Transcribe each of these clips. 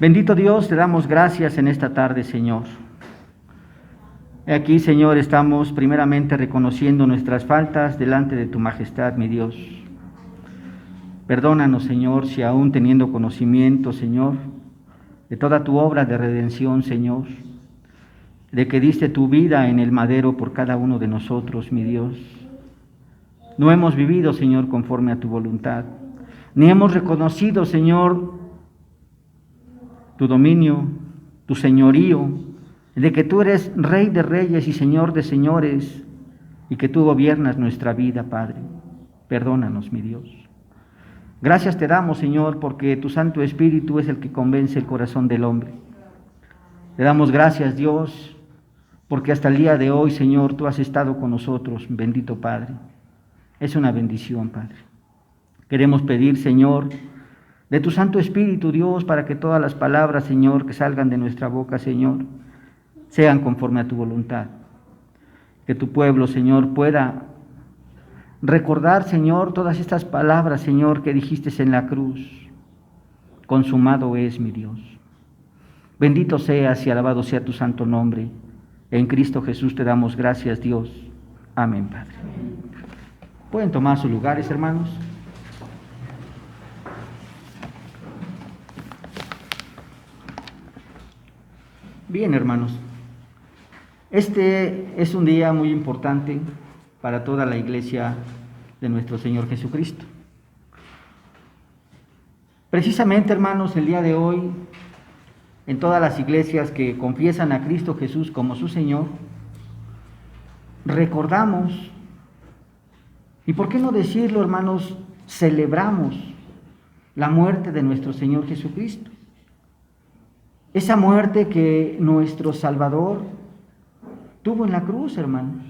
Bendito Dios, te damos gracias en esta tarde, Señor. Aquí, Señor, estamos primeramente reconociendo nuestras faltas delante de tu majestad, mi Dios. Perdónanos, Señor, si aún teniendo conocimiento, Señor, de toda tu obra de redención, Señor, de que diste tu vida en el madero por cada uno de nosotros, mi Dios, no hemos vivido, Señor, conforme a tu voluntad, ni hemos reconocido, Señor, tu dominio, tu señorío, de que tú eres Rey de reyes y Señor de señores, y que tú gobiernas nuestra vida, Padre. Perdónanos, mi Dios. Gracias te damos, Señor, porque tu Santo Espíritu es el que convence el corazón del hombre. Te damos gracias, Dios, porque hasta el día de hoy, Señor, tú has estado con nosotros, bendito Padre. Es una bendición, Padre. Queremos pedir, Señor, de tu Santo Espíritu, Dios, para que todas las palabras, Señor, que salgan de nuestra boca, Señor, sean conforme a tu voluntad. Que tu pueblo, Señor, pueda recordar, Señor, todas estas palabras, Señor, que dijiste en la cruz. Consumado es, mi Dios. Bendito seas y alabado sea tu santo nombre. En Cristo Jesús te damos gracias, Dios. Amén, Padre. ¿Pueden tomar sus lugares, hermanos? Bien, hermanos, este es un día muy importante para toda la iglesia de nuestro Señor Jesucristo. Precisamente, hermanos, el día de hoy, en todas las iglesias que confiesan a Cristo Jesús como su Señor, recordamos, y por qué no decirlo, hermanos, celebramos la muerte de nuestro Señor Jesucristo. Esa muerte que nuestro Salvador tuvo en la cruz, hermanos.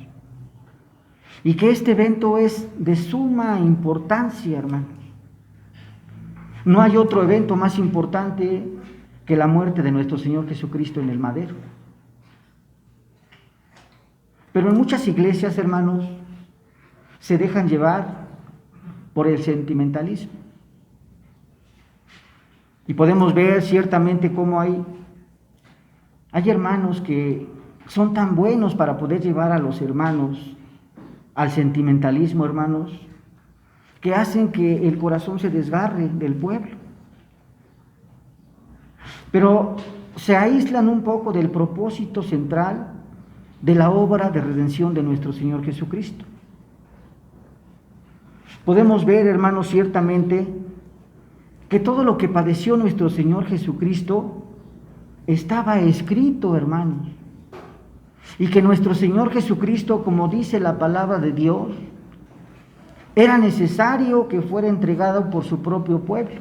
Y que este evento es de suma importancia, hermanos. No hay otro evento más importante que la muerte de nuestro Señor Jesucristo en el madero. Pero en muchas iglesias, hermanos, se dejan llevar por el sentimentalismo. Y podemos ver ciertamente cómo hay hermanos que son tan buenos para poder llevar a los hermanos al sentimentalismo, hermanos, que hacen que el corazón se desgarre del pueblo. Pero se aíslan un poco del propósito central de la obra de redención de nuestro Señor Jesucristo. Podemos ver, hermanos, ciertamente que todo lo que padeció nuestro Señor Jesucristo estaba escrito, hermanos, y que nuestro Señor Jesucristo, como dice la palabra de Dios, era necesario que fuera entregado por su propio pueblo.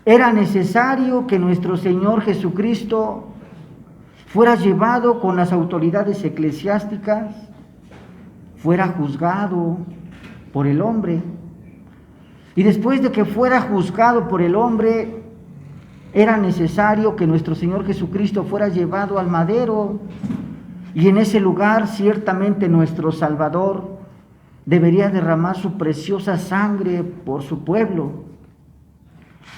Era necesario que nuestro Señor Jesucristo fuera llevado con las autoridades eclesiásticas, fuera juzgado por el hombre. Y después de que fuera juzgado por el hombre, era necesario que nuestro Señor Jesucristo fuera llevado al madero. Y en ese lugar, ciertamente, nuestro Salvador debería derramar su preciosa sangre por su pueblo.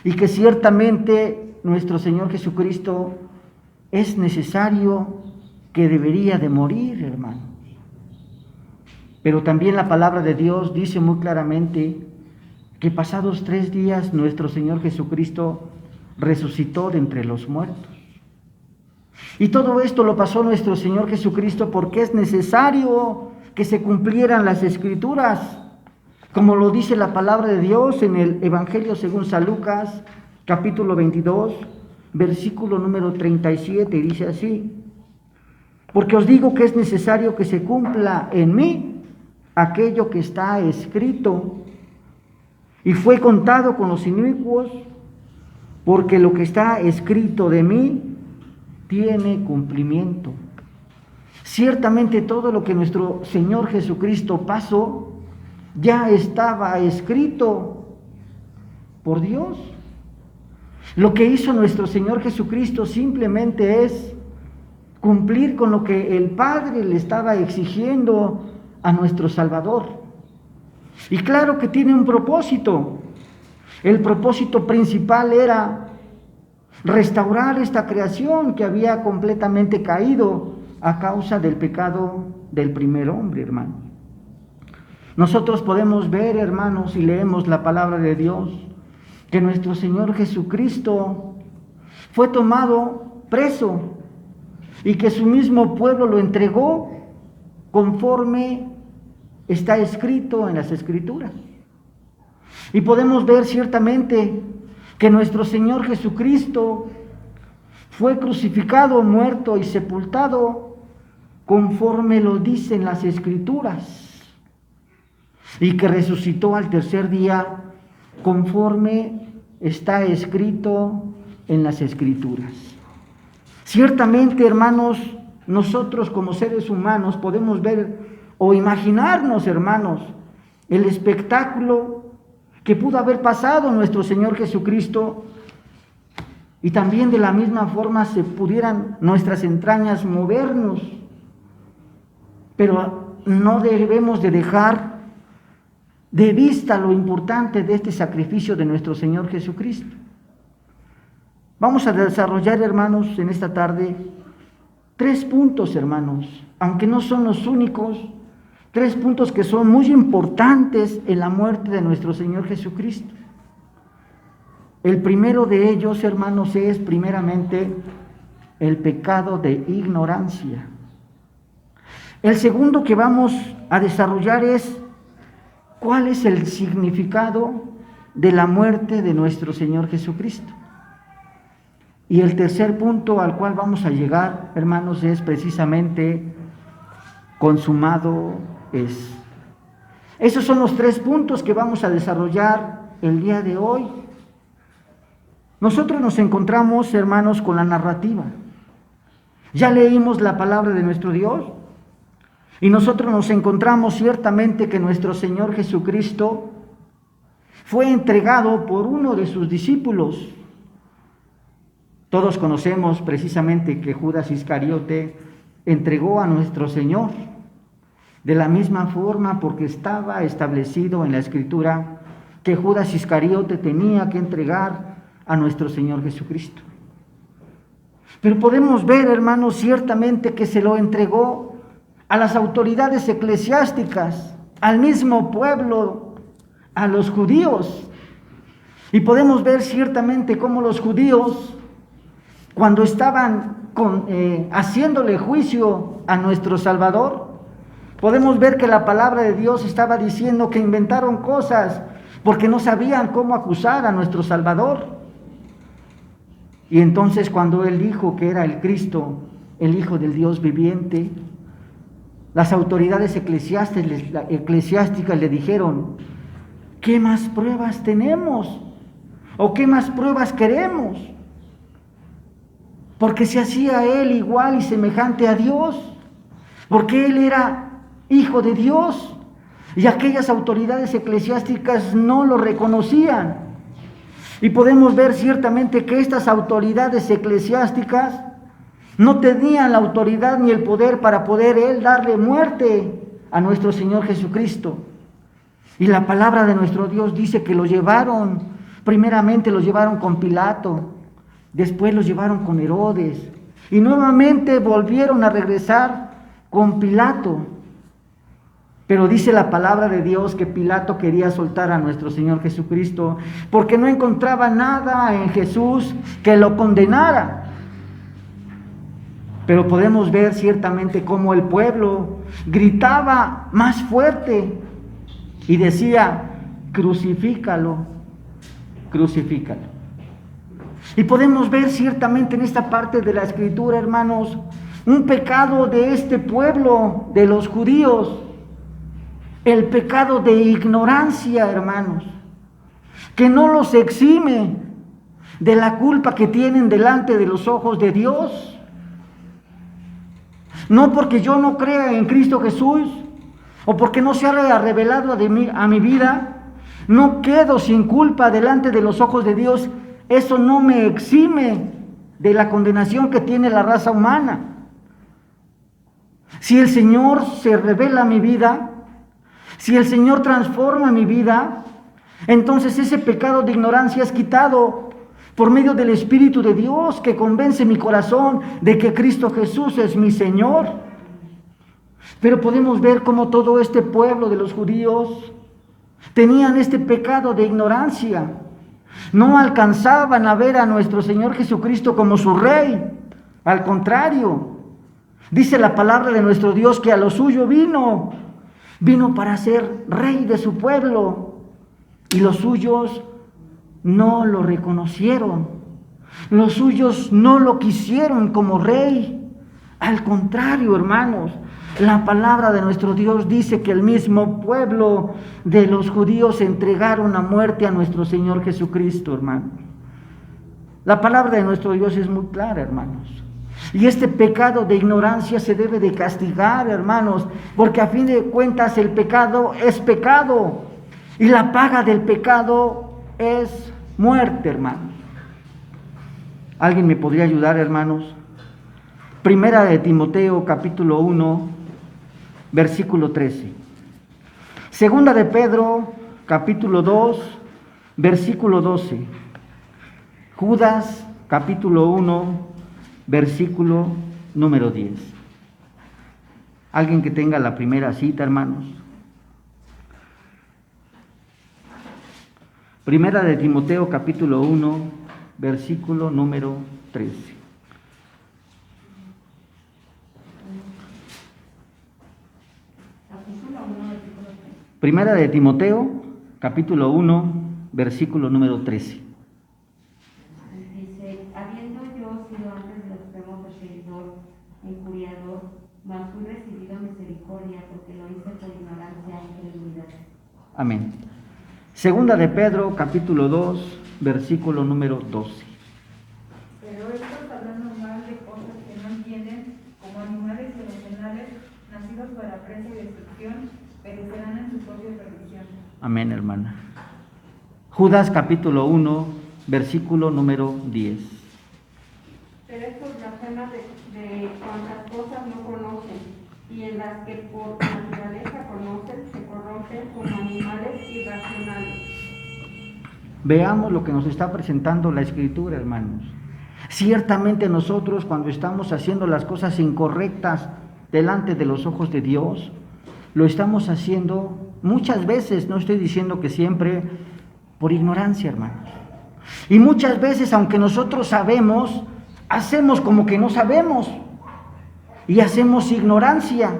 Y que ciertamente nuestro Señor Jesucristo es necesario que debería de morir, hermanos. Pero también la palabra de Dios dice muy claramente que pasados 3 días nuestro Señor Jesucristo resucitó de entre los muertos. Y todo esto lo pasó nuestro Señor Jesucristo porque es necesario que se cumplieran las Escrituras, como lo dice la palabra de Dios en el Evangelio según San Lucas, capítulo 22, versículo número 37, y dice así: porque os digo que es necesario que se cumpla en mí aquello que está escrito. Y fue contado con los inicuos, porque lo que está escrito de mí tiene cumplimiento. Ciertamente todo lo que nuestro Señor Jesucristo pasó ya estaba escrito por Dios. Lo que hizo nuestro Señor Jesucristo simplemente es cumplir con lo que el Padre le estaba exigiendo a nuestro Salvador. Y claro que tiene un propósito. El propósito principal era restaurar esta creación que había completamente caído a causa del pecado del primer hombre, hermano. Nosotros podemos ver, hermanos, si leemos la palabra de Dios, que nuestro Señor Jesucristo fue tomado preso y que su mismo pueblo lo entregó conforme está escrito en las Escrituras. Y podemos ver ciertamente que nuestro Señor Jesucristo fue crucificado, muerto y sepultado conforme lo dicen las Escrituras, y que resucitó al tercer día conforme está escrito en las Escrituras. Ciertamente, hermanos, nosotros como seres humanos podemos ver o imaginarnos, hermanos, el espectáculo que pudo haber pasado nuestro Señor Jesucristo, y también de la misma forma se pudieran nuestras entrañas movernos, pero no debemos de dejar de vista lo importante de este sacrificio de nuestro Señor Jesucristo. Vamos a desarrollar, hermanos, en esta tarde 3 puntos, hermanos, aunque no son los únicos, 3 puntos que son muy importantes en la muerte de nuestro Señor Jesucristo. El primero de ellos, hermanos, es primeramente el pecado de ignorancia. El segundo que vamos a desarrollar es cuál es el significado de la muerte de nuestro Señor Jesucristo. Y el tercer punto al cual vamos a llegar, hermanos, es precisamente consumado es. Esos son los 3 puntos que vamos a desarrollar el día de hoy. Nosotros nos encontramos, hermanos, con la narrativa. Ya leímos la palabra de nuestro Dios y nosotros nos encontramos ciertamente que nuestro Señor Jesucristo fue entregado por uno de sus discípulos. Todos conocemos precisamente que Judas Iscariote entregó a nuestro Señor. De la misma forma, porque estaba establecido en la Escritura que Judas Iscariote tenía que entregar a nuestro Señor Jesucristo. Pero podemos ver, hermanos, ciertamente que se lo entregó a las autoridades eclesiásticas, al mismo pueblo, a los judíos. Y podemos ver ciertamente cómo los judíos, cuando estaban haciéndole juicio a nuestro Salvador, podemos ver que la palabra de Dios estaba diciendo que inventaron cosas porque no sabían cómo acusar a nuestro Salvador. Y entonces cuando Él dijo que era el Cristo, el Hijo del Dios viviente, las autoridades eclesiásticas le dijeron: ¿qué más pruebas tenemos? ¿O qué más pruebas queremos? Porque se hacía Él igual y semejante a Dios, porque Él era Hijo de Dios, y aquellas autoridades eclesiásticas no lo reconocían. Y podemos ver ciertamente que estas autoridades eclesiásticas no tenían la autoridad ni el poder para poder Él darle muerte a nuestro Señor Jesucristo. Y la palabra de nuestro Dios dice que lo llevaron, primeramente lo llevaron con Pilato, después lo llevaron con Herodes, y nuevamente volvieron a regresar con Pilato. Pero dice la palabra de Dios que Pilato quería soltar a nuestro Señor Jesucristo porque no encontraba nada en Jesús que lo condenara. Pero podemos ver ciertamente cómo el pueblo gritaba más fuerte y decía: crucifícalo, crucifícalo. Y podemos ver ciertamente en esta parte de la Escritura, hermanos, un pecado de este pueblo, de los judíos, el pecado de ignorancia, hermanos, que no los exime de la culpa que tienen delante de los ojos de Dios. No porque yo no crea en Cristo Jesús o porque no se haya revelado a mi vida, no quedo sin culpa delante de los ojos de Dios. Eso no me exime de la condenación que tiene la raza humana. Si el Señor se revela a mi vida, si el Señor transforma mi vida, entonces ese pecado de ignorancia es quitado, por medio del Espíritu de Dios que convence mi corazón de que Cristo Jesús es mi Señor. Pero podemos ver cómo todo este pueblo de los judíos tenían este pecado de ignorancia. No alcanzaban a ver a nuestro Señor Jesucristo como su Rey. Al contrario, dice la palabra de nuestro Dios que a lo suyo vino para ser Rey de su pueblo. Y los suyos no lo reconocieron. Los suyos no lo quisieron como Rey. Al contrario, hermanos, la palabra de nuestro Dios dice que el mismo pueblo de los judíos entregaron a muerte a nuestro Señor Jesucristo, hermanos. La palabra de nuestro Dios es muy clara, hermanos. Y este pecado de ignorancia se debe de castigar, hermanos, porque a fin de cuentas el pecado es pecado. Y la paga del pecado es muerte, hermanos. ¿Alguien me podría ayudar, hermanos? Primera de Timoteo, capítulo 1, versículo 13. Segunda de Pedro, capítulo 2, versículo 12. Judas, capítulo 1, versículo número 10. ¿Alguien que tenga la primera cita, hermanos? Primera de Timoteo, capítulo 1, versículo número 13. Primera de Timoteo, capítulo 1, versículo número 13. Dice, habiendo yo sido antes de extremo perseguidor, injuriador, mas fui recibido misericordia porque lo hice por ignorancia e incredulidad. Amén. Segunda de Pedro, capítulo 2, versículo número 12. Pero estos hablando mal de cosas que no entienden, como animales irracionales, nacidos para presa y destrucción, perecerán en su propia perdición. Amén, hermana. Judas, capítulo 1, versículo número 10. Pero estos blasfeman de cuantas cosas no conocen, y en las que por naturaleza conocen, se corrompen como animales irracionales. Veamos lo que nos está presentando la Escritura, hermanos. Ciertamente nosotros, cuando estamos haciendo las cosas incorrectas delante de los ojos de Dios, lo estamos haciendo muchas veces, no estoy diciendo que siempre, por ignorancia, hermanos. Y muchas veces, aunque nosotros sabemos, hacemos como que no sabemos y hacemos ignorancia.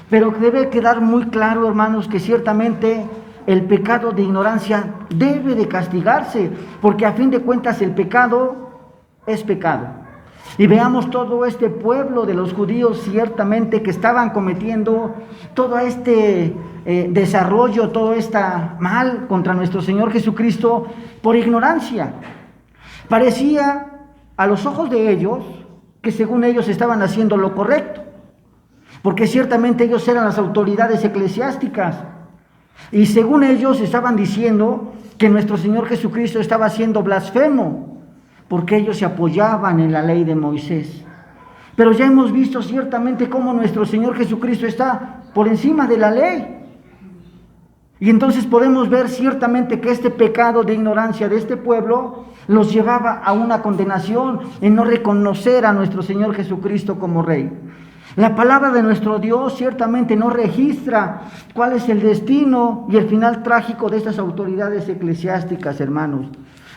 Pero debe quedar muy claro, hermanos, que ciertamente el pecado de ignorancia debe de castigarse, porque a fin de cuentas el pecado es pecado. Y veamos todo este pueblo de los judíos ciertamente que estaban cometiendo todo este desarrollo, todo este mal contra nuestro Señor Jesucristo por ignorancia. Parecía a los ojos de ellos que según ellos estaban haciendo lo correcto, porque ciertamente ellos eran las autoridades eclesiásticas y según ellos estaban diciendo que nuestro Señor Jesucristo estaba siendo blasfemo, porque ellos se apoyaban en la ley de Moisés. Pero ya hemos visto ciertamente cómo nuestro Señor Jesucristo está por encima de la ley. Y entonces podemos ver ciertamente que este pecado de ignorancia de este pueblo los llevaba a una condenación en no reconocer a nuestro Señor Jesucristo como Rey. La palabra de nuestro Dios ciertamente no registra cuál es el destino y el final trágico de estas autoridades eclesiásticas, hermanos.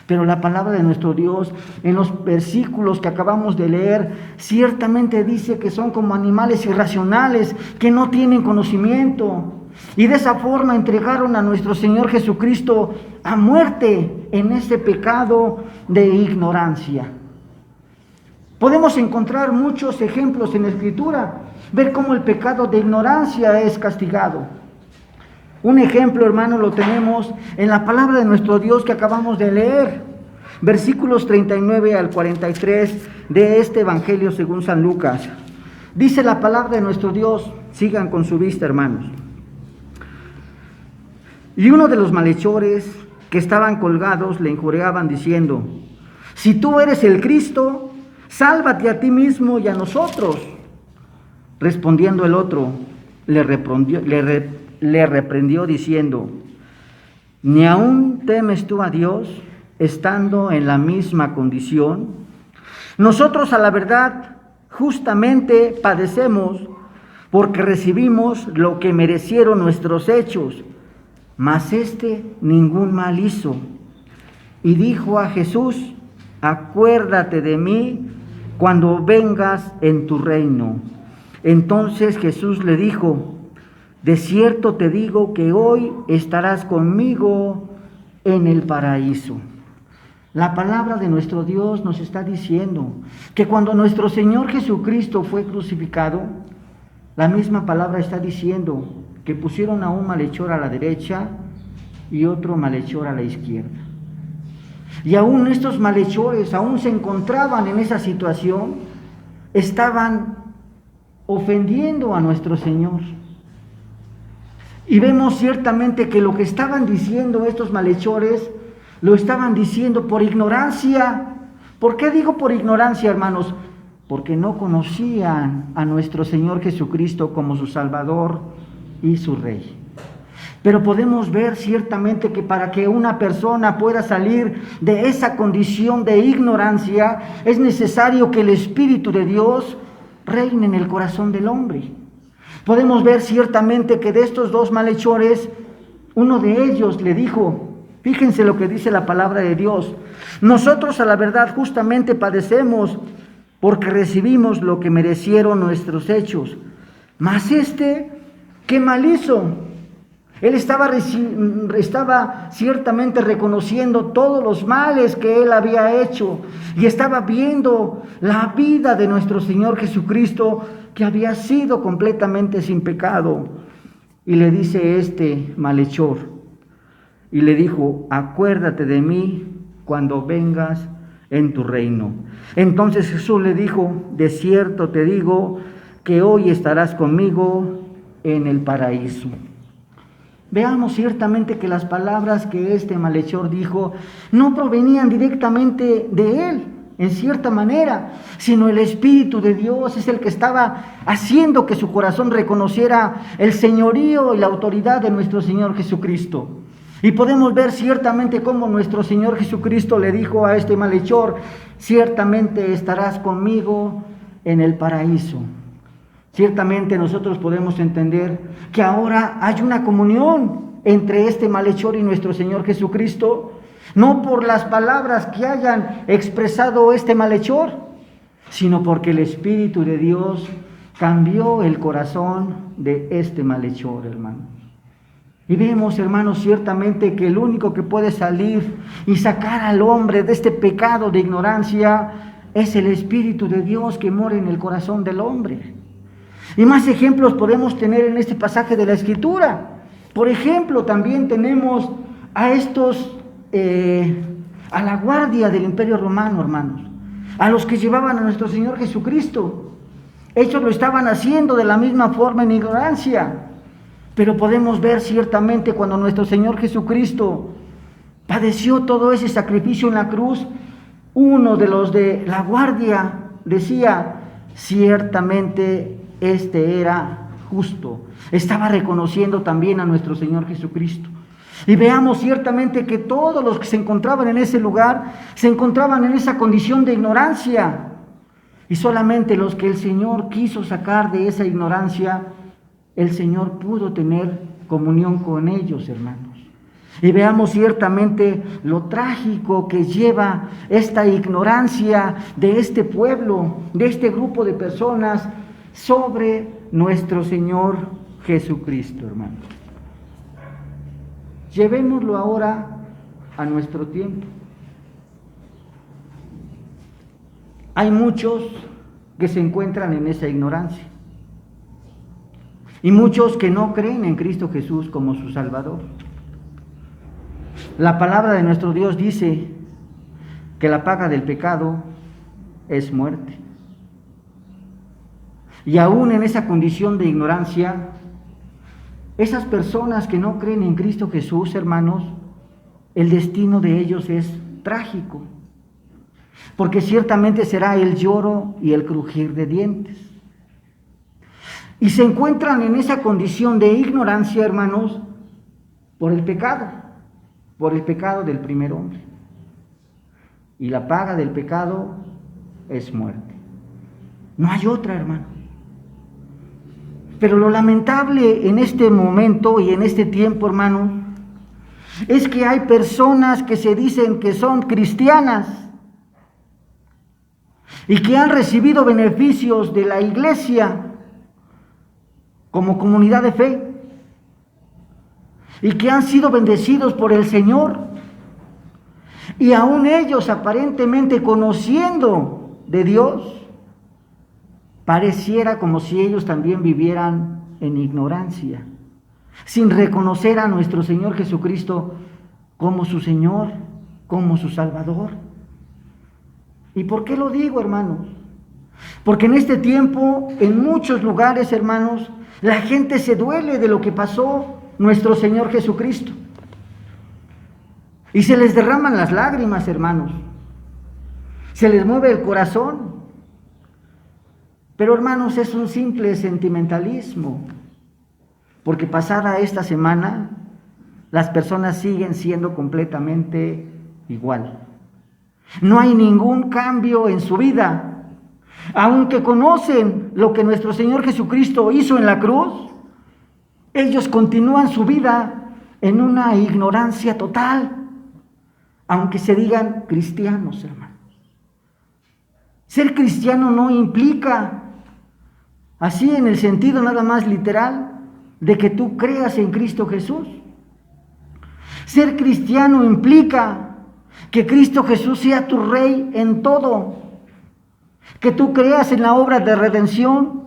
Pero la palabra de nuestro Dios, en los versículos que acabamos de leer, ciertamente dice que son como animales irracionales, que no tienen conocimiento. Y de esa forma entregaron a nuestro Señor Jesucristo a muerte en ese pecado de ignorancia. Podemos encontrar muchos ejemplos en la Escritura, ver cómo el pecado de ignorancia es castigado. Un ejemplo, hermano, lo tenemos en la palabra de nuestro Dios que acabamos de leer, versículos 39 al 43 de este Evangelio según San Lucas. Dice la palabra de nuestro Dios, sigan con su vista, hermanos. Y uno de los malhechores que estaban colgados le injuriaban diciendo: si tú eres el Cristo, sálvate a ti mismo y a nosotros. Respondiendo el otro, le reprendió diciendo: ¿ni aún temes tú a Dios, estando en la misma condición? Nosotros a la verdad justamente padecemos porque recibimos lo que merecieron nuestros hechos, mas ningún mal hizo. Y dijo a Jesús: acuérdate de mí cuando vengas en tu reino. Entonces Jesús le dijo: de cierto te digo que hoy estarás conmigo en el paraíso. La palabra de nuestro Dios nos está diciendo que cuando nuestro Señor Jesucristo fue crucificado, la misma palabra está diciendo que pusieron a un malhechor a la derecha y otro malhechor a la izquierda. Y aún estos malhechores aún se encontraban en esa situación, estaban ofendiendo a nuestro Señor. Y vemos ciertamente que lo que estaban diciendo estos malhechores, lo estaban diciendo por ignorancia. ¿Por qué digo por ignorancia, hermanos? Porque no conocían a nuestro Señor Jesucristo como su Salvador y su Rey. Pero podemos ver ciertamente que para que una persona pueda salir de esa condición de ignorancia, es necesario que el Espíritu de Dios reine en el corazón del hombre. Podemos ver ciertamente que de estos dos malhechores, uno de ellos le dijo, fíjense lo que dice la palabra de Dios: nosotros a la verdad justamente padecemos porque recibimos lo que merecieron nuestros hechos. Mas ¿qué mal hizo? Él estaba ciertamente reconociendo todos los males que él había hecho y estaba viendo la vida de nuestro Señor Jesucristo, que había sido completamente sin pecado. Y le dice malhechor, y le dijo: acuérdate de mí cuando vengas en tu reino. Entonces Jesús le dijo: de cierto te digo que hoy estarás conmigo en el paraíso. Veamos ciertamente que las palabras que este malhechor dijo no provenían directamente de él, en cierta manera, sino el Espíritu de Dios es el que estaba haciendo que su corazón reconociera el señorío y la autoridad de nuestro Señor Jesucristo. Y podemos ver ciertamente cómo nuestro Señor Jesucristo le dijo a este malhechor: ciertamente estarás conmigo en el paraíso. Ciertamente nosotros podemos entender que ahora hay una comunión entre este malhechor y nuestro Señor Jesucristo, no por las palabras que hayan expresado este malhechor, sino porque el Espíritu de Dios cambió el corazón de este malhechor, hermanos. Y vemos, hermanos, ciertamente que el único que puede salir y sacar al hombre de este pecado de ignorancia es el Espíritu de Dios que mora en el corazón del hombre. Y más ejemplos podemos tener en este pasaje de la Escritura. Por ejemplo, también tenemos a a la guardia del Imperio Romano, hermanos, a los que llevaban a nuestro Señor Jesucristo. Ellos lo estaban haciendo de la misma forma en ignorancia. Pero podemos ver ciertamente cuando nuestro Señor Jesucristo padeció todo ese sacrificio en la cruz, uno de los de la guardia decía: ciertamente era justo. Estaba reconociendo también a nuestro Señor Jesucristo. Y veamos ciertamente que todos los que se encontraban en ese lugar se encontraban en esa condición de ignorancia. Y solamente los que el Señor quiso sacar de esa ignorancia, el Señor pudo tener comunión con ellos, hermanos. Y veamos ciertamente lo trágico que lleva esta ignorancia de este pueblo, de este grupo de personas, sobre nuestro Señor Jesucristo, hermanos. Llevémoslo ahora a nuestro tiempo. Hay muchos que se encuentran en esa ignorancia. Y muchos que no creen en Cristo Jesús como su Salvador. La palabra de nuestro Dios dice que la paga del pecado es muerte. Y aún en esa condición de ignorancia, esas personas que no creen en Cristo Jesús, hermanos, el destino de ellos es trágico. Porque ciertamente será el lloro y el crujir de dientes. Y se encuentran en esa condición de ignorancia, hermanos, por el pecado del primer hombre. y la paga del pecado es muerte. No hay otra, hermano. Pero lo lamentable en este momento y en este tiempo, hermano, es que hay personas que se dicen que son cristianas y que han recibido beneficios de la iglesia como comunidad de fe y que han sido bendecidos por el Señor, y aún ellos aparentemente conociendo de Dios, pareciera como si ellos también vivieran en ignorancia, sin reconocer a nuestro Señor Jesucristo como su Señor, como su Salvador. ¿Y por qué lo digo, hermanos? Porque en este tiempo, en muchos lugares, hermanos, la gente se duele de lo que pasó nuestro Señor Jesucristo. Y se les derraman las lágrimas, hermanos. Se les mueve el corazón. Pero, hermanos, es un simple sentimentalismo. Porque pasada esta semana, las personas siguen siendo completamente igual. No hay ningún cambio en su vida. Aunque conocen lo que nuestro Señor Jesucristo hizo en la cruz, ellos continúan su vida en una ignorancia total, aunque se digan cristianos, hermanos. Ser cristiano no implica, así en el sentido nada más literal, de que tú creas en Cristo Jesús. Ser cristiano implica que Cristo Jesús sea tu Rey en todo, que tú creas en la obra de redención,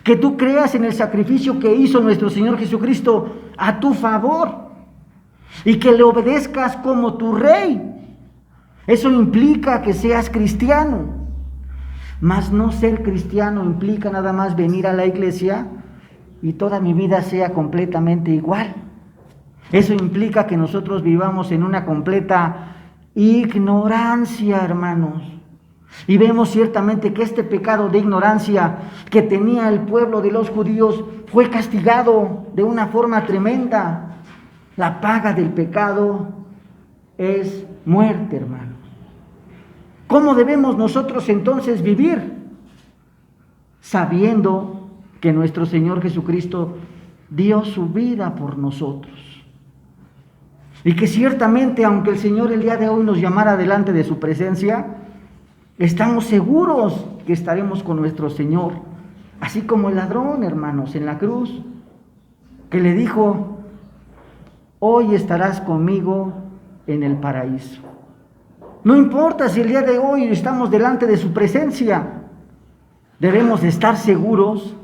que tú creas en el sacrificio que hizo nuestro Señor Jesucristo a tu favor y que le obedezcas como tu Rey. Eso implica que seas cristiano. Mas no ser cristiano implica nada más venir a la iglesia y toda mi vida sea completamente igual. Eso implica que nosotros vivamos en una completa ignorancia, hermanos. Y vemos ciertamente que este pecado de ignorancia que tenía el pueblo de los judíos fue castigado de una forma tremenda. La paga del pecado es muerte, hermanos. ¿Cómo debemos nosotros entonces vivir? Sabiendo que nuestro Señor Jesucristo dio su vida por nosotros. Y que ciertamente, aunque el Señor el día de hoy nos llamara delante de su presencia, estamos seguros que estaremos con nuestro Señor, así como el ladrón, hermanos, en la cruz, que le dijo: hoy estarás conmigo en el paraíso. No importa si el día de hoy estamos delante de su presencia, debemos estar seguros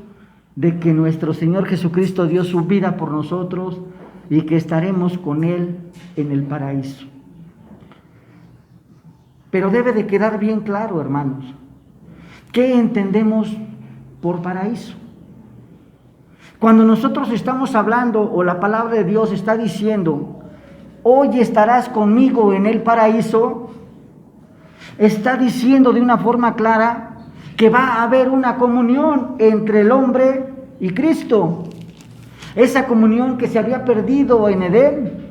de que nuestro Señor Jesucristo dio su vida por nosotros y que estaremos con Él en el paraíso. Pero debe de quedar bien claro, hermanos, ¿qué entendemos por paraíso? Cuando nosotros estamos hablando o la palabra de Dios está diciendo: hoy estarás conmigo en el paraíso, está diciendo de una forma clara que va a haber una comunión entre el hombre y Cristo. Esa comunión que se había perdido en Edén,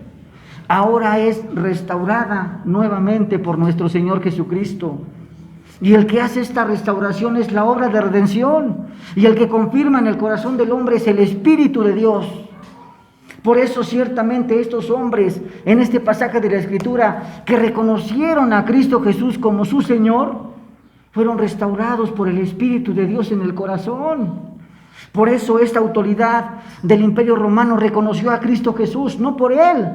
ahora es restaurada nuevamente por nuestro Señor Jesucristo. Y el que hace esta restauración es la obra de redención. Y el que confirma en el corazón del hombre es el Espíritu de Dios. Por eso ciertamente estos hombres, en este pasaje de la Escritura, que reconocieron a Cristo Jesús como su Señor, fueron restaurados por el Espíritu de Dios en el corazón. Por eso esta autoridad del Imperio Romano reconoció a Cristo Jesús, no por Él,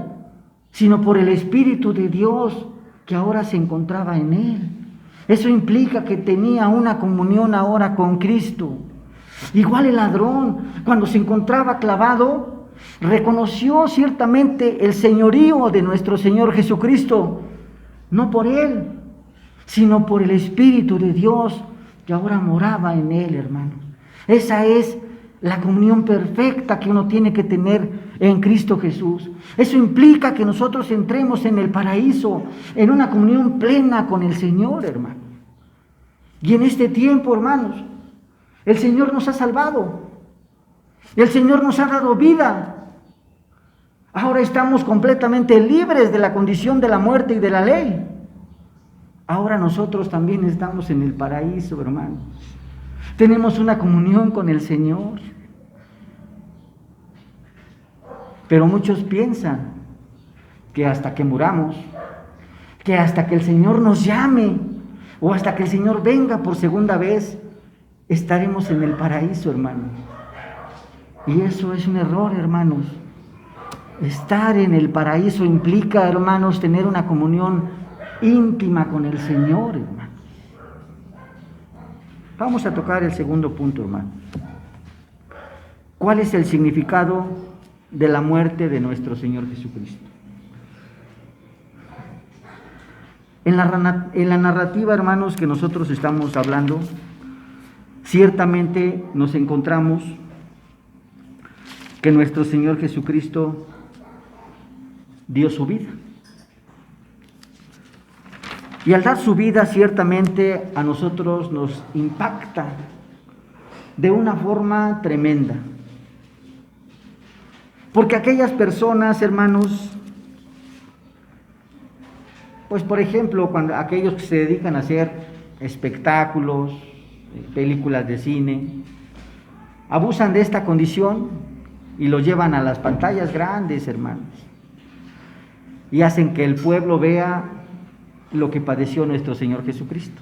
sino por el Espíritu de Dios que ahora se encontraba en Él. Eso implica que tenía una comunión ahora con Cristo. Igual el ladrón, cuando se encontraba clavado, reconoció ciertamente el señorío de nuestro Señor Jesucristo, no por Él, sino por el Espíritu de Dios que ahora moraba en Él, hermanos. Esa es la comunión perfecta que uno tiene que tener en Cristo Jesús. Eso implica que nosotros entremos en el paraíso, en una comunión plena con el Señor, hermano. Y en este tiempo, hermanos, el Señor nos ha salvado. El Señor nos ha dado vida. Ahora estamos completamente libres de la condición de la muerte y de la ley. ahora nosotros también estamos en el paraíso, hermanos. Tenemos una comunión con el Señor. Pero muchos piensan que hasta que muramos, que hasta que el Señor nos llame o hasta que el Señor venga por segunda vez, estaremos en el paraíso, hermanos. Y eso es un error, hermanos. Estar en el paraíso implica, hermanos, tener una comunión íntima con el Señor, hermanos. Vamos a tocar el segundo punto, hermanos. ¿Cuál es el significado de la muerte de nuestro Señor Jesucristo? En la narrativa, hermanos, que nosotros estamos hablando, ciertamente nos encontramos que nuestro Señor Jesucristo dio su vida. Y al dar su vida, ciertamente a nosotros nos impacta de una forma tremenda. Porque aquellas personas, hermanos, pues por ejemplo, cuando aquellos que se dedican a hacer espectáculos, películas de cine, abusan de esta condición y lo llevan a las pantallas grandes, hermanos, y hacen que el pueblo vea lo que padeció nuestro Señor Jesucristo.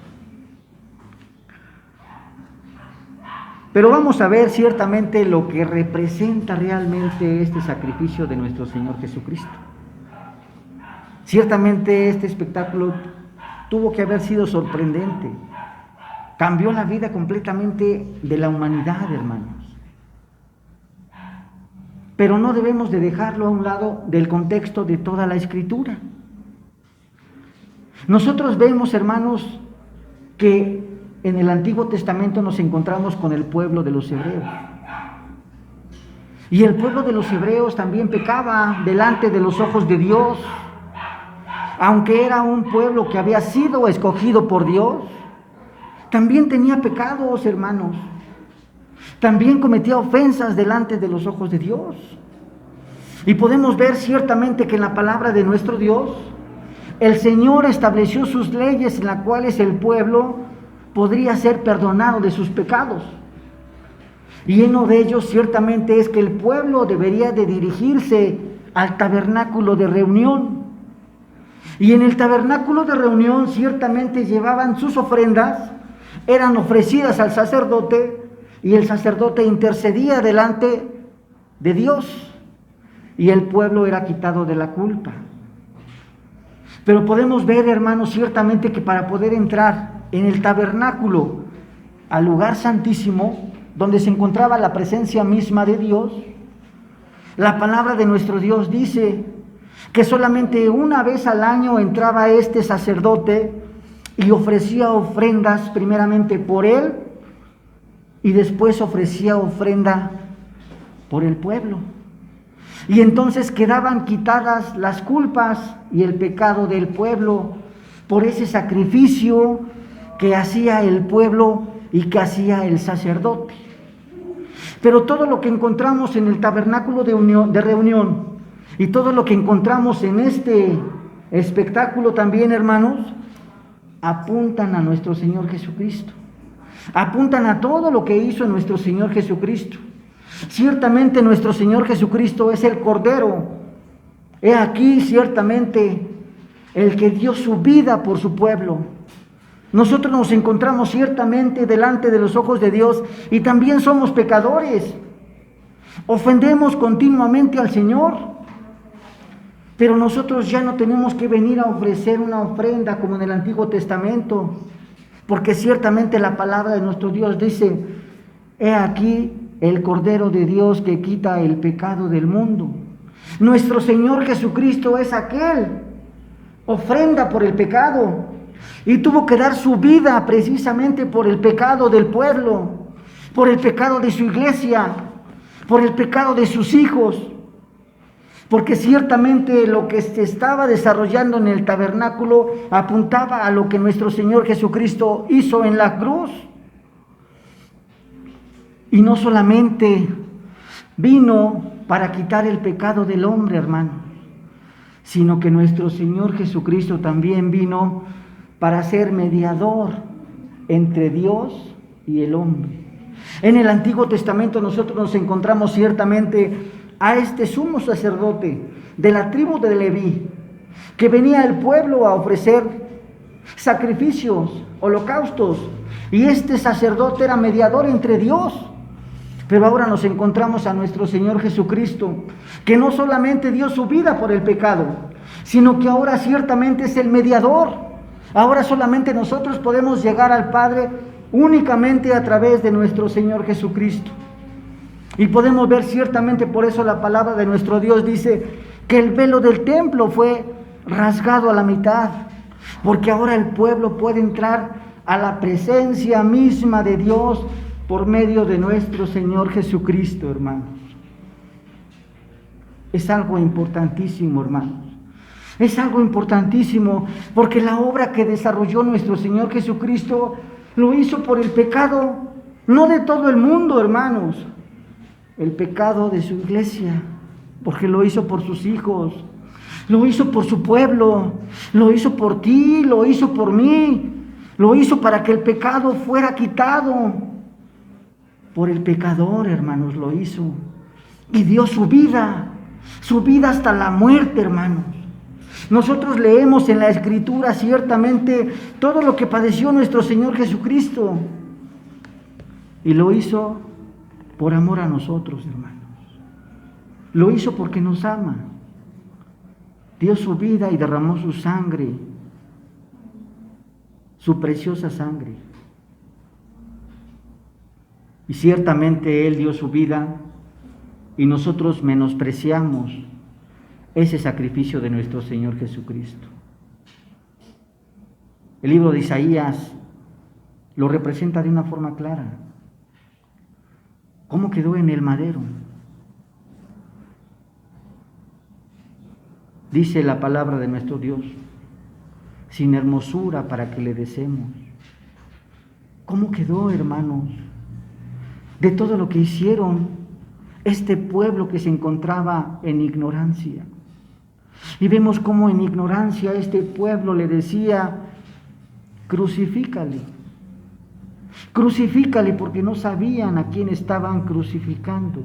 Pero vamos a ver ciertamente lo que representa realmente este sacrificio de nuestro Señor Jesucristo. Ciertamente este espectáculo tuvo que haber sido sorprendente. Cambió la vida completamente de la humanidad, hermanos. Pero no debemos de dejarlo a un lado del contexto de toda la Escritura. Nosotros vemos, hermanos, que en el Antiguo Testamento nos encontramos con el pueblo de los hebreos. Y el pueblo de los hebreos también pecaba delante de los ojos de Dios. Aunque era un pueblo que había sido escogido por Dios, también tenía pecados, hermanos. También cometía ofensas delante de los ojos de Dios. Y podemos ver ciertamente que en la palabra de nuestro Dios, el Señor estableció sus leyes en las cuales el pueblo podría ser perdonado de sus pecados. Y uno de ellos ciertamente es que el pueblo debería de dirigirse al tabernáculo de reunión. Y en el tabernáculo de reunión ciertamente llevaban sus ofrendas, eran ofrecidas al sacerdote y el sacerdote intercedía delante de Dios y el pueblo era quitado de la culpa. Pero podemos ver, hermanos, ciertamente que para poder entrar en el tabernáculo, al lugar santísimo, donde se encontraba la presencia misma de Dios, la palabra de nuestro Dios dice que solamente una vez al año entraba este sacerdote y ofrecía ofrendas primeramente por él y después ofrecía ofrenda por el pueblo. Y entonces quedaban quitadas las culpas y el pecado del pueblo por ese sacrificio que hacía el pueblo y que hacía el sacerdote. Pero todo lo que encontramos en el tabernáculo de reunión y todo lo que encontramos en este espectáculo también, hermanos, apuntan a nuestro Señor Jesucristo. Apuntan a todo lo que hizo nuestro Señor Jesucristo. Ciertamente nuestro Señor Jesucristo es el Cordero. He aquí ciertamente el que dio su vida por su pueblo. Nosotros nos encontramos ciertamente delante de los ojos de Dios y también somos pecadores. Ofendemos continuamente al Señor. Pero nosotros ya no tenemos que venir a ofrecer una ofrenda como en el Antiguo Testamento, porque ciertamente la palabra de nuestro Dios dice: he aquí el Cordero de Dios que quita el pecado del mundo. Nuestro Señor Jesucristo es aquel ofrenda por el pecado y tuvo que dar su vida precisamente por el pecado del pueblo, por el pecado de su iglesia, por el pecado de sus hijos. Porque ciertamente lo que se estaba desarrollando en el tabernáculo apuntaba a lo que nuestro Señor Jesucristo hizo en la cruz. Y no solamente vino para quitar el pecado del hombre, hermano, sino que nuestro Señor Jesucristo también vino para ser mediador entre Dios y el hombre. En el Antiguo Testamento nosotros nos encontramos ciertamente a este sumo sacerdote de la tribu de Leví, que venía al pueblo a ofrecer sacrificios, holocaustos, y este sacerdote era mediador entre Dios. Pero ahora nos encontramos a nuestro Señor Jesucristo, que no solamente dio su vida por el pecado, sino que ahora ciertamente es el mediador. Ahora solamente nosotros podemos llegar al Padre únicamente a través de nuestro Señor Jesucristo. Y podemos ver ciertamente, por eso la palabra de nuestro Dios dice que el velo del templo fue rasgado a la mitad, porque ahora el pueblo puede entrar a la presencia misma de Dios por medio de nuestro Señor Jesucristo, hermanos. Es algo importantísimo, hermanos. Es algo importantísimo, porque la obra que desarrolló nuestro Señor Jesucristo lo hizo por el pecado, no de todo el mundo, hermanos, el pecado de su iglesia, porque lo hizo por sus hijos, lo hizo por su pueblo, lo hizo por ti, lo hizo por mí, lo hizo para que el pecado fuera quitado. Por el pecador, hermanos, lo hizo, y dio su vida hasta la muerte, hermanos. Nosotros leemos en la Escritura ciertamente todo lo que padeció nuestro Señor Jesucristo, y lo hizo por amor a nosotros, hermanos. Lo hizo porque nos ama. Dio su vida y derramó su sangre, su preciosa sangre. Y ciertamente Él dio su vida y nosotros menospreciamos ese sacrificio de nuestro Señor Jesucristo. El libro de Isaías lo representa de una forma clara. ¿Cómo quedó en el madero? Dice la palabra de nuestro Dios, sin hermosura para que le deseemos. ¿Cómo quedó, hermanos? De todo lo que hicieron este pueblo que se encontraba en ignorancia. Y vemos cómo en ignorancia este pueblo le decía, crucifícale. Crucifícale, porque no sabían a quién estaban crucificando.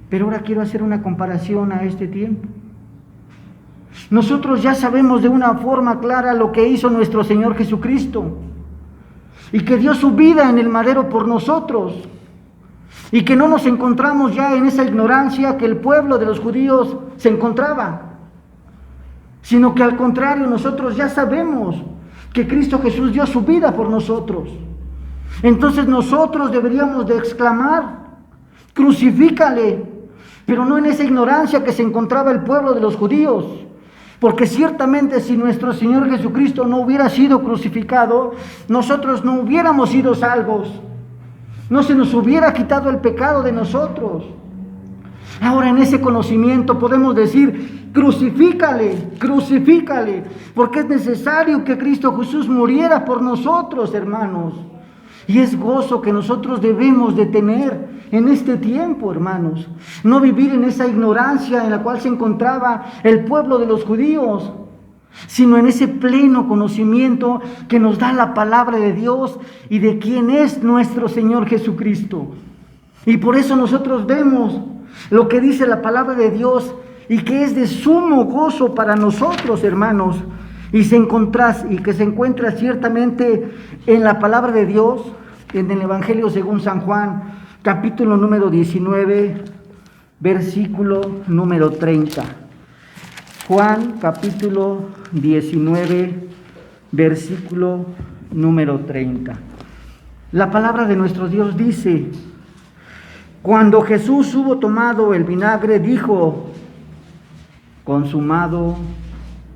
Pero ahora quiero hacer una comparación a este tiempo. Nosotros ya sabemos de una forma clara lo que hizo nuestro Señor Jesucristo, y que dio su vida en el madero por nosotros, y que no nos encontramos ya en esa ignorancia que el pueblo de los judíos se encontraba, sino que al contrario, nosotros ya sabemos que Cristo Jesús dio su vida por nosotros. Entonces nosotros deberíamos de exclamar, crucifícale, pero no en esa ignorancia que se encontraba el pueblo de los judíos, porque ciertamente si nuestro Señor Jesucristo no hubiera sido crucificado, nosotros no hubiéramos sido salvos, no se nos hubiera quitado el pecado de nosotros. Ahora en ese conocimiento podemos decir, crucifícale, crucifícale, porque es necesario que Cristo Jesús muriera por nosotros, hermanos. Y es gozo que nosotros debemos de tener en este tiempo, hermanos. No vivir en esa ignorancia en la cual se encontraba el pueblo de los judíos, sino en ese pleno conocimiento que nos da la palabra de Dios y de quién es nuestro Señor Jesucristo. Y por eso nosotros vemos lo que dice la palabra de Dios y que es de sumo gozo para nosotros, hermanos. Y que se encuentra ciertamente en la palabra de Dios, en el Evangelio según San Juan, capítulo número 19, versículo número 30. Juan, capítulo 19, versículo número 30. La palabra de nuestro Dios dice, cuando Jesús hubo tomado el vinagre, dijo, consumado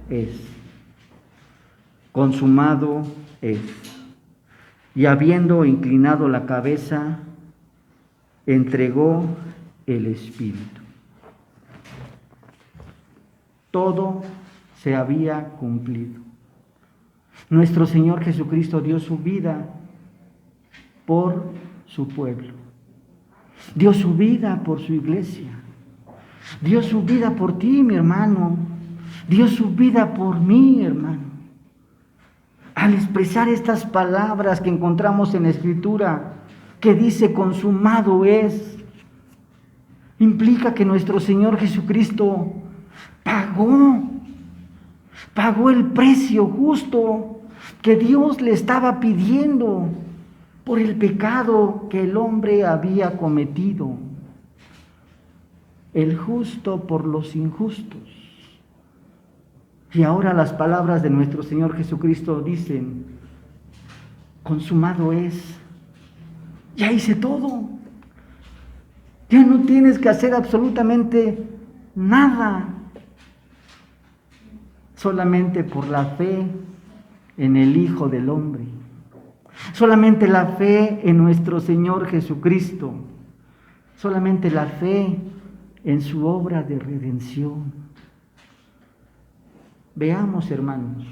es. Consumado es. Y habiendo inclinado la cabeza, entregó el Espíritu. Todo se había cumplido. Nuestro Señor Jesucristo dio su vida por su pueblo. Dio su vida por su iglesia. Dio su vida por ti, mi hermano. dio su vida por mí, hermano. Al expresar estas palabras que encontramos en la Escritura, que dice consumado es, implica que nuestro Señor Jesucristo pagó el precio justo que Dios le estaba pidiendo por el pecado que el hombre había cometido. El justo por los injustos. Y ahora las palabras de nuestro Señor Jesucristo dicen, consumado es, ya hice todo, ya no tienes que hacer absolutamente nada, solamente por la fe en el Hijo del Hombre, solamente la fe en nuestro Señor Jesucristo, solamente la fe en su obra de redención. Veamos, hermanos,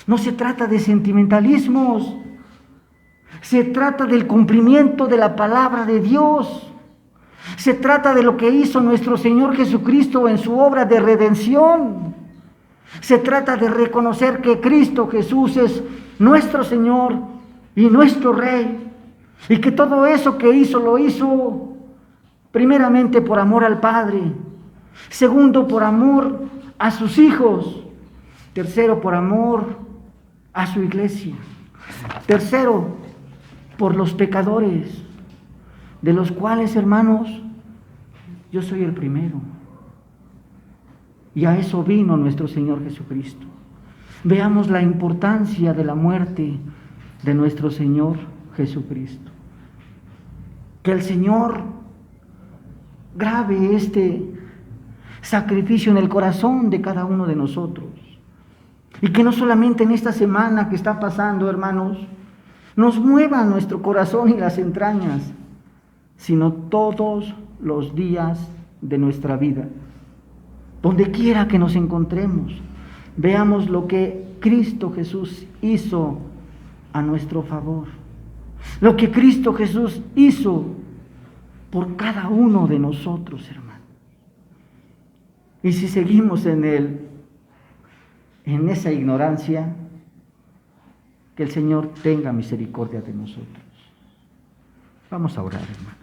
no se trata de sentimentalismos, se trata del cumplimiento de la palabra de Dios, se trata de lo que hizo nuestro Señor Jesucristo en su obra de redención, se trata de reconocer que Cristo Jesús es nuestro Señor y nuestro Rey, y que todo eso que hizo, lo hizo primeramente por amor al Padre, segundo por amor a sus hijos, tercero por amor a su iglesia, tercero por los pecadores, de los cuales, hermanos, yo soy el primero. Y a eso vino nuestro Señor Jesucristo. Veamos la importancia de la muerte de nuestro Señor Jesucristo. Que el Señor grabe este sacrificio en el corazón de cada uno de nosotros. Y que no solamente en esta semana que está pasando, hermanos, nos mueva nuestro corazón y las entrañas, sino todos los días de nuestra vida. Donde quiera que nos encontremos, veamos lo que Cristo Jesús hizo a nuestro favor. Lo que Cristo Jesús hizo por cada uno de nosotros, hermano. Y si seguimos en esa ignorancia, que el Señor tenga misericordia de nosotros. Vamos a orar, hermano.